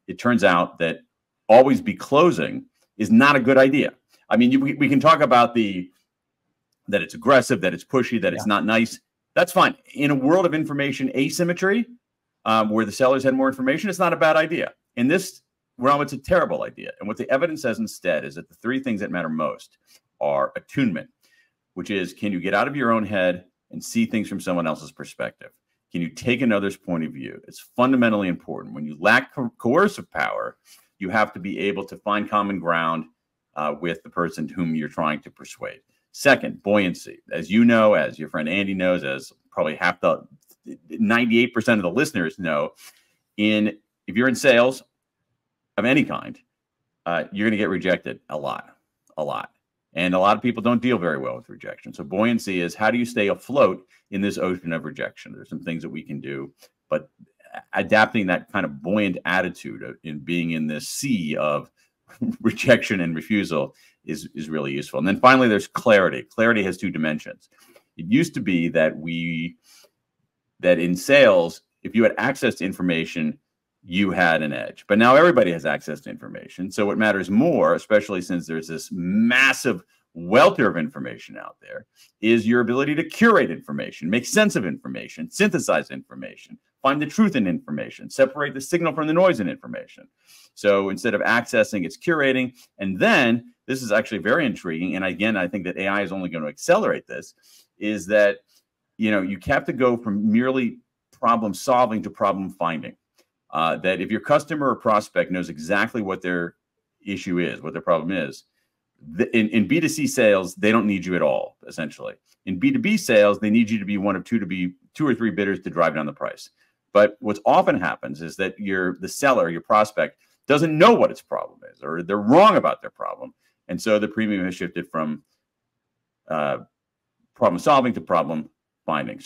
it turns out that always be closing is not a good idea. I mean, we can talk about that it's aggressive, that it's pushy, that it's not nice. That's fine. In a world of information asymmetry, where the sellers had more information, it's not a bad idea. In this realm, it's a terrible idea. And what the evidence says instead is that the three things that matter most are attunement, which is, can you get out of your own head and see things from someone else's perspective? Can you take another's point of view? It's fundamentally important. When you lack coercive power, you have to be able to find common ground with the person whom you're trying to persuade. Second, buoyancy. As you know, as your friend Andy knows, as probably 98% of the listeners know, if you're in sales of any kind, you're going to get rejected a lot. And a lot of people don't deal very well with rejection. So buoyancy is, how do you stay afloat in this ocean of rejection? There's some things that we can do, but adapting that kind of buoyant attitude in being in this sea of rejection and refusal is really useful. And then finally, there's clarity. Clarity has two dimensions. It used to be that in sales, if you had access to information, you had an edge. But now everybody has access to information. So what matters more, especially since there's this massive welter of information out there, is your ability to curate information, make sense of information, synthesize information, find the truth in information, separate the signal from the noise in information. So instead of accessing, it's curating. And then, this is actually very intriguing, and again, I think that AI is only going to accelerate this, is that, you know, you have to go from merely problem solving to problem finding. That if your customer or prospect knows exactly what their issue is, what their problem is, in B2C sales, they don't need you at all, essentially. In B2B sales, they need you to be one of two or three bidders to drive down the price. But what's often happens is that the seller, your prospect, doesn't know what its problem is, or they're wrong about their problem. And so the premium has shifted from problem solving to problem finding. So